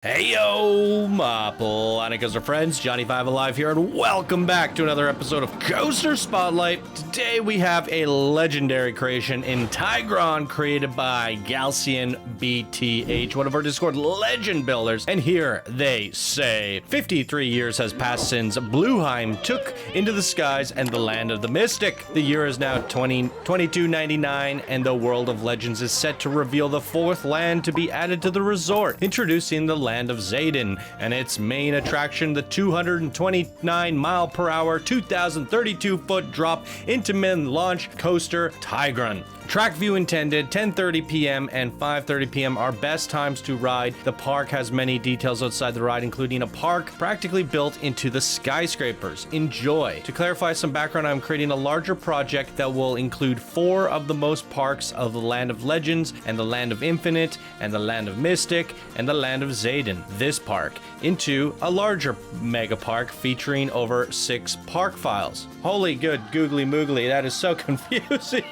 Hey yo, my Planet friends, Johnny5 Alive here, and welcome back to another episode of Coaster Spotlight. Today we have a legendary creation in Tigron created by GalcianBTH, one of our Discord legend builders. And here they say, 53 years has passed since Blueheim took into the skies and the land of the mystic. The year is now 2299, and the world of legends is set to reveal the fourth land to be added to the resort, introducing the land of Zaiden and its main attraction, the 229 mile per hour, 2,032 foot drop into mid-launch coaster Tigron. Track view intended, 10:30 p.m. and 5:30 p.m. are best times to ride. The park has many details outside the ride, including a park practically built into the skyscrapers. Enjoy. To clarify some background, I'm creating a larger project that will include 4 of the most parks of the Land of Legends, and the Land of Infinite, and the Land of Mystic, and the Land of Zaiden, this park, into a larger mega park featuring over 6 park files. Holy good googly moogly, that is so confusing.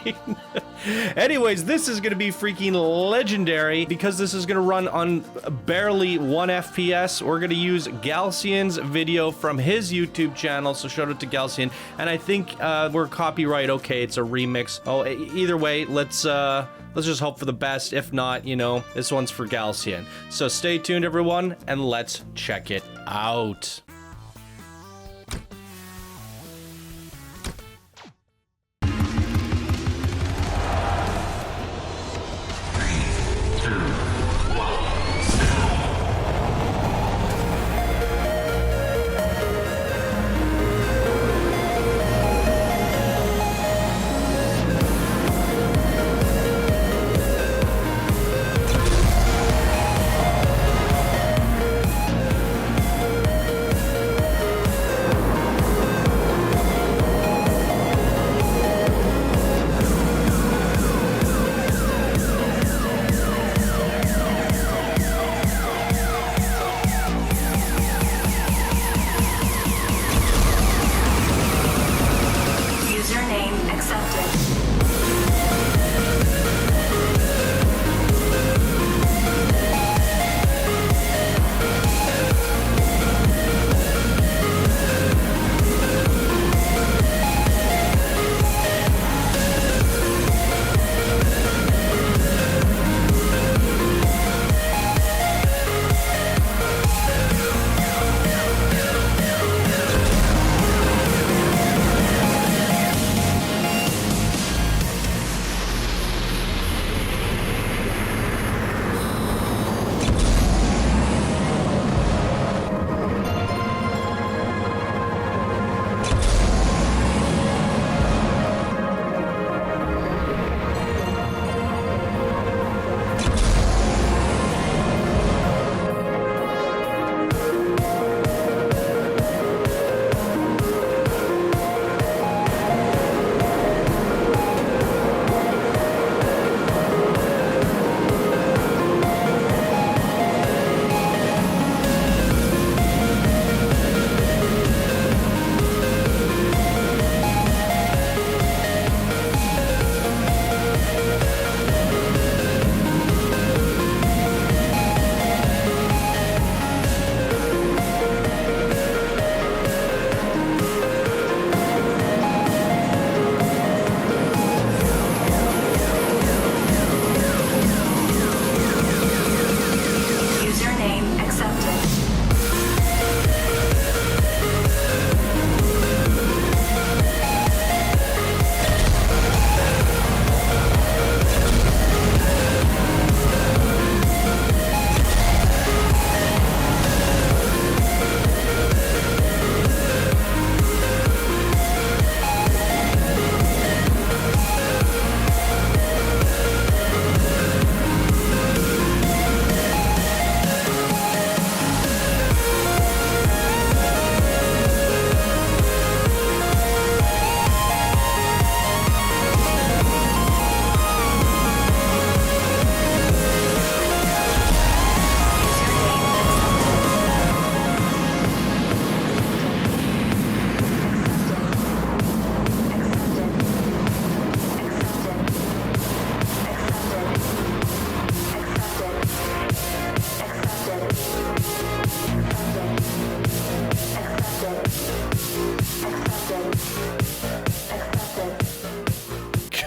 Anyways, this is going to be freaking legendary because this is going to run on barely 1 FPS. We're going to use Galcian's video from his YouTube channel, so shout out to Galcian. And I think we're copyright okay. It's a remix. Oh, either way, let's just hope for the best. If not, you know, this one's for Galcian. So stay tuned, everyone, and let's check it out.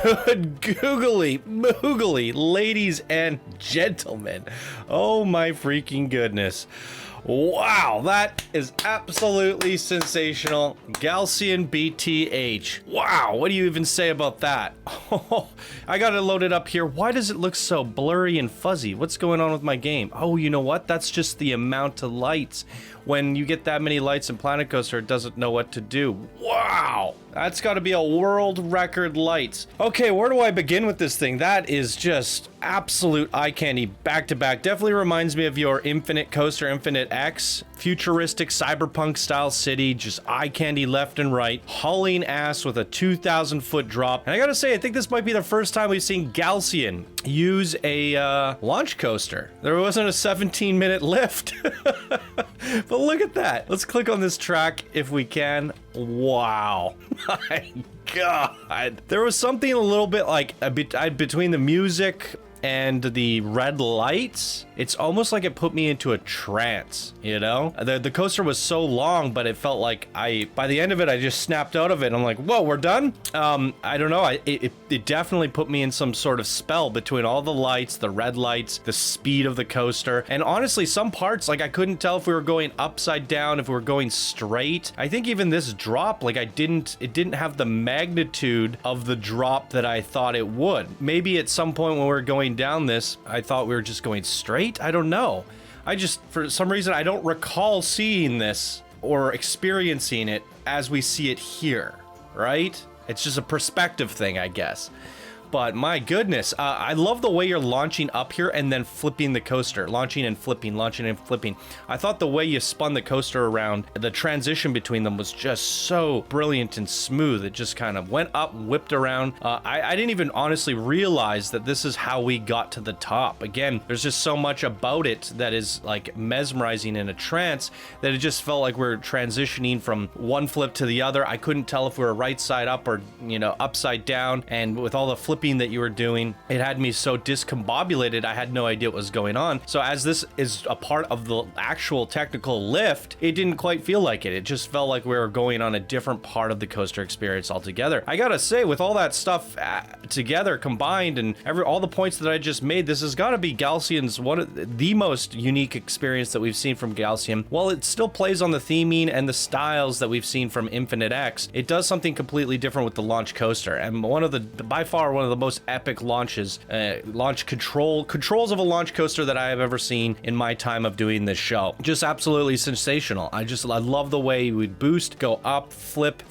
Good googly moogly, ladies and gentlemen. Oh my freaking goodness. Wow, that is absolutely sensational. GalcianBTH. Wow, what do you even say about that? Oh, I got it loaded up here. Why does it look so blurry and fuzzy? What's going on with my game? Oh, you know what? That's just the amount of lights. When you get that many lights in Planet Coaster, it doesn't know what to do. Wow, that's got to be a world record lights. Okay, where do I begin with this thing? That is just absolute eye candy back to back. Definitely reminds me of your Infinite Coaster, Infinite X. Futuristic cyberpunk style city, just eye candy left and right, hauling ass with a 2,000 foot drop. And I gotta say, I think this might be the first time we've seen Galcian use a launch coaster. There wasn't a 17-minute lift. But look at that. Let's click on this track if we can. Wow. My God. There was something a little bit like between the music and the red lights. It's almost like it put me into a trance, you know? The coaster was so long, but it felt like by the end of it, I just snapped out of it. I'm like, whoa, we're done? I don't know. It definitely put me in some sort of spell between all the lights, the red lights, the speed of the coaster. And honestly, some parts, like I couldn't tell if we were going upside down, if we were going straight. I think even this drop, like it didn't have the magnitude of the drop that I thought it would. Maybe at some point when we were going down this, I thought we were just going straight. I don't know. For some reason, I don't recall seeing this or experiencing it as we see it here, right? It's just a perspective thing, I guess. But my goodness, I love the way you're launching up here and then flipping the coaster. Launching and flipping, launching and flipping. I thought the way you spun the coaster around, the transition between them was just so brilliant and smooth. It just kind of went up, whipped around. I didn't even honestly realize that this is how we got to the top. Again, there's just so much about it that is like mesmerizing in a trance that it just felt like we're transitioning from one flip to the other. I couldn't tell if we were right side up or, you know, upside down. And with all the flipping that you were doing, it had me so discombobulated, I had no idea what was going on. So as this is a part of the actual technical lift, it didn't quite feel like it. It just felt like we were going on a different part of the coaster experience altogether. I gotta say, with all that stuff together, combined, and all the points that I just made, this has got to be Galcian's one of the most unique experience that we've seen from Galcian. While it still plays on the theming and the styles that we've seen from Infinite X, it does something completely different with the launch coaster. And by far one of the most epic launches, controls of a launch coaster that I have ever seen in my time of doing this show. Just absolutely sensational. I love the way you would boost, go up, flip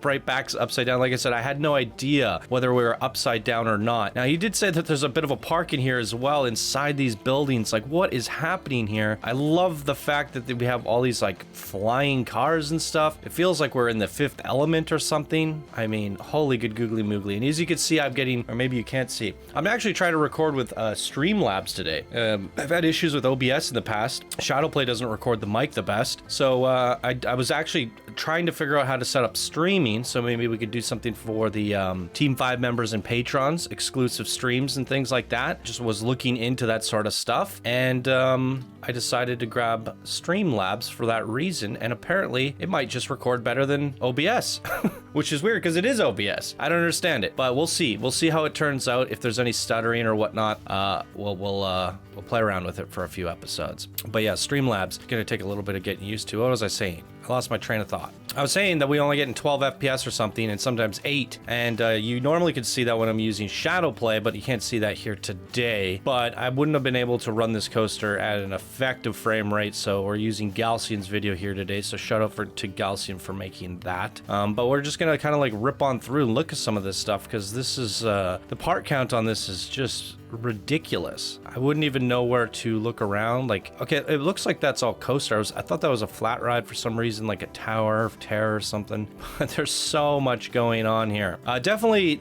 right back upside down. Like I said, I had no idea whether we were upside down or not. Now, you did say that there's a bit of a park in here as well inside these buildings. Like, what is happening here? I love the fact that we have all these like flying cars and stuff. It feels like we're in the Fifth Element or something. I mean, holy good googly moogly. And as you can see, I'm getting, or maybe you can't see, I'm actually trying to record with Streamlabs today. I've had issues with OBS in the past. Shadowplay doesn't record the mic the best. So I was actually trying to figure out how to set up streaming, so maybe we could do something for the Team 5 members and patrons, exclusive streams and things like that. Just was looking into that sort of stuff, and I decided to grab Streamlabs for that reason, and apparently it might just record better than OBS, which is weird because it is OBS. I don't understand it, but we'll see. We'll see how it turns out. If there's any stuttering or whatnot, we'll play around with it for a few episodes. But yeah, Streamlabs gonna take a little bit of getting used to. What was I saying? I lost my train of thought. I was saying that we only get in 12 FPS or something, and sometimes 8, and you normally could see that when I'm using Shadowplay, but you can't see that here today. But I wouldn't have been able to run this coaster at an effective frame rate, so we're using Galcian's video here today, so shout out to Galcian for making that. But we're just gonna kind of like rip on through and look at some of this stuff, because this is, the part count on this is just ridiculous. I wouldn't even know where to look around. Like, okay, it looks like that's all coaster. I thought that was a flat ride for some reason, like a Tower of Terror or something. But there's so much going on here. Definitely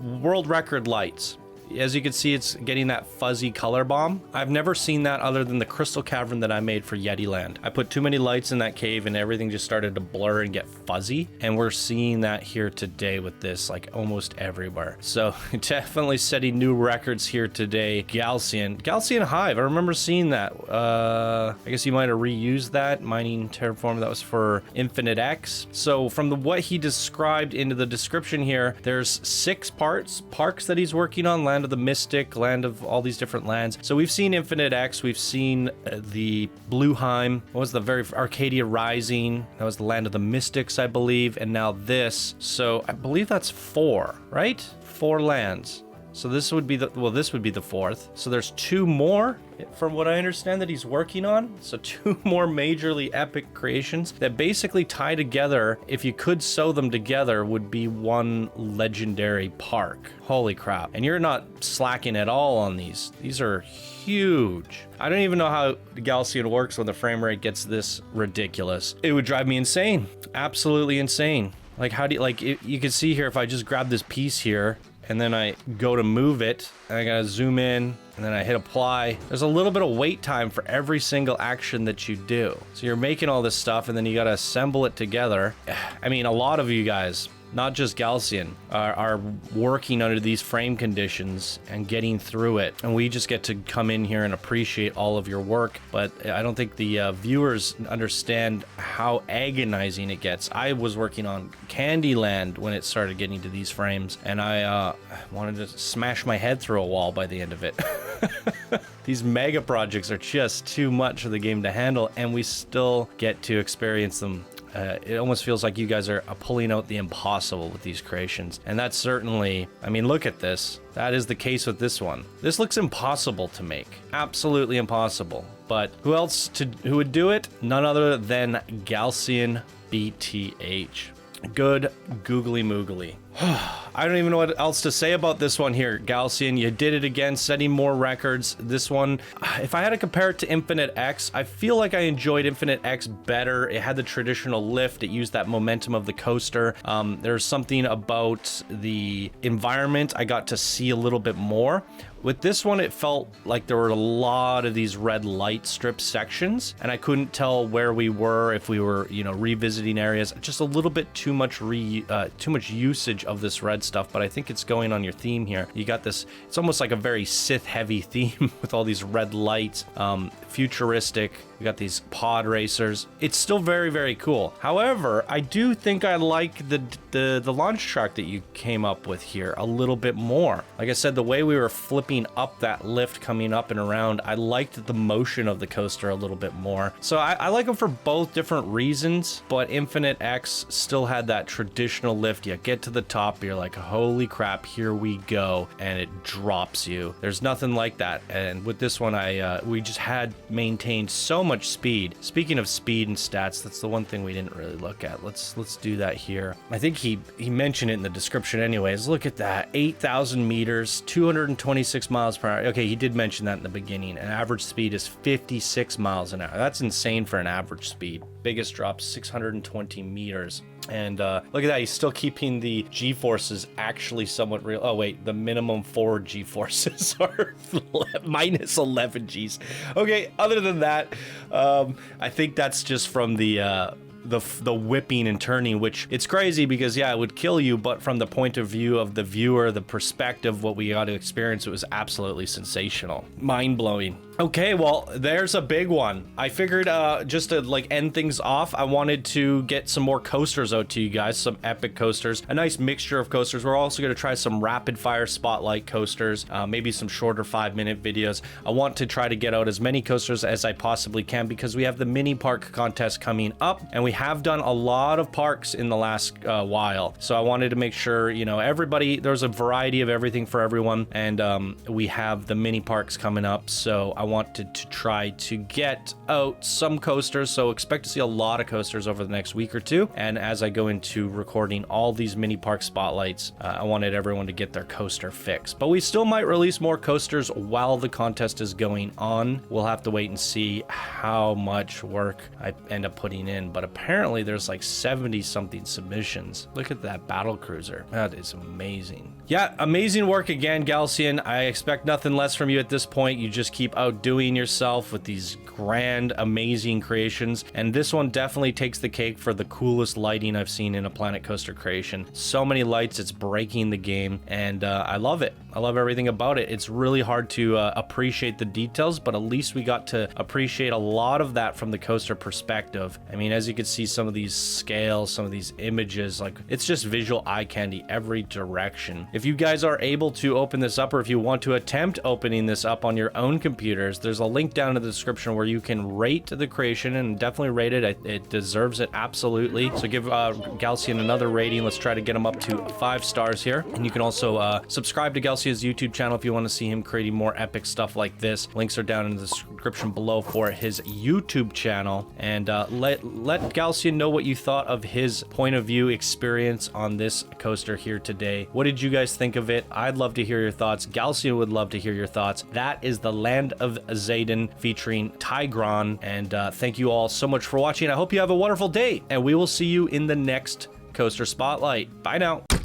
world record lights. As you can see, it's getting that fuzzy color bomb. I've never seen that other than the crystal cavern that I made for Yeti Land. I put too many lights in that cave and everything just started to blur and get fuzzy. And we're seeing that here today with this, like almost everywhere. So definitely setting new records here today. Galcian Hive. I remember seeing that. I guess you might have reused that. Mining Terraform, that was for Infinite X. So from what he described into the description here, there's 6 parks that he's working on. Land of the Mystic, land of all these different lands. So we've seen Infinite X, we've seen the Blueheim, what was the very Arcadia Rising, that was the land of the Mystics, I believe, and now this. So I believe that's 4, right? 4 lands. So this would be the 4th. So there's 2 more from what I understand that he's working on. So 2 more majorly epic creations that basically tie together. If you could sew them together, would be one legendary park. Holy crap. And you're not slacking at all on these. These are huge. I don't even know how Galcian works when the frame rate gets this ridiculous. It would drive me insane. Absolutely insane. Like how do you, like you can see here, if I just grab this piece here, and then I go to move it, and I gotta zoom in, and then I hit apply. There's a little bit of wait time for every single action that you do. So you're making all this stuff, and then you gotta assemble it together. I mean, a lot of you guys, not just Galcian, are working under these frame conditions and getting through it. And we just get to come in here and appreciate all of your work. But I don't think the viewers understand how agonizing it gets. I was working on Candyland when it started getting to these frames, and I wanted to smash my head through a wall by the end of it. These mega projects are just too much for the game to handle, and we still get to experience them. It almost feels like you guys are pulling out the impossible with these creations. And that's certainly, I mean, look at this. That is the case with this one. This looks impossible to make. Absolutely impossible. But who would do it? None other than GalcianBTH. Good googly moogly. I don't even know what else to say about this one here. Galcian, you did it again, setting more records. This one, if I had to compare it to Infinite X, I feel like I enjoyed Infinite X better. It had the traditional lift. It used that momentum of the coaster. There's something about the environment I got to see a little bit more. With this one, it felt like there were a lot of these red light strip sections, and I couldn't tell where we were, if we were, you know, revisiting areas. Just a little bit too much usage of this red stuff, but I think it's going on your theme here. You got this, it's almost like a very Sith-heavy theme with all these red lights, futuristic. We got these pod racers. It's still very, very cool. However, I do think I like the launch track that you came up with here a little bit more. Like I said, the way we were flipping up that lift coming up and around, I liked the motion of the coaster a little bit more. So I like them for both different reasons, but Infinite X still had that traditional lift. You get to the top, you're like, holy crap, here we go, and it drops you. There's nothing like that. And with this one, we just had maintained so much speed. Speaking of speed and stats, that's the one thing we didn't really look at. Let's do that here. I think he mentioned it in the description anyways. Look at that, 8,000 meters, 226 miles per hour. Okay, he did mention that in the beginning. An average speed is 56 miles an hour. That's insane for an average speed. Biggest drop, 620 meters. And look at that, he's still keeping the G-forces actually somewhat real. Oh wait, the minimum forward G-forces are minus 11 Gs. Okay, other than that, I think that's just from the whipping and turning, which it's crazy because yeah, it would kill you, but from the point of view of the viewer, the perspective, what we got to experience, it was absolutely sensational, mind-blowing. Okay, well, there's a big one. I figured just to like end things off, I wanted to get some more coasters out to you guys, some epic coasters, a nice mixture of coasters. We're also going to try some rapid fire spotlight coasters, maybe some shorter 5-minute videos. I want to try to get out as many coasters as I possibly can because we have the mini park contest coming up, and we have done a lot of parks in the last while. So I wanted to make sure, you know, everybody, there's a variety of everything for everyone, and we have the mini parks coming up. So I wanted to try to get out some coasters, so expect to see a lot of coasters over the next week or two. And as I go into recording all these mini park spotlights, I wanted everyone to get their coaster fix. But we still might release more coasters while the contest is going on. We'll have to wait and see how much work I end up putting in, but apparently apparently there's like 70 something submissions. Look at that battle cruiser. That is amazing. Yeah, amazing work again, Galcian. I expect nothing less from you at this point. You just keep outdoing yourself with these grand, amazing creations. And this one definitely takes the cake for the coolest lighting I've seen in a Planet Coaster creation. So many lights, it's breaking the game. And I love it. I love everything about it. It's really hard to appreciate the details, but at least we got to appreciate a lot of that from the coaster perspective. I mean, as you can see, some of these scales, some of these images, like it's just visual eye candy every direction. If you guys are able to open this up, or if you want to attempt opening this up on your own computers, there's a link down in the description where you can rate the creation, and definitely rate it. It deserves it, absolutely. So give Galcian another rating. Let's try to get him up to 5 stars here. And you can also subscribe to Galcian's YouTube channel if you want to see him creating more epic stuff like this. Links are down in the description below for his YouTube channel. And let Galcian know what you thought of his point of view experience on this coaster here today. What did you guys think of it? I'd love to hear your thoughts. Galcian would love to hear your thoughts. That is the Land of Zaiden featuring Tigron. And thank you all so much for watching. I hope you have a wonderful day, and we will see you in the next Coaster Spotlight. Bye now.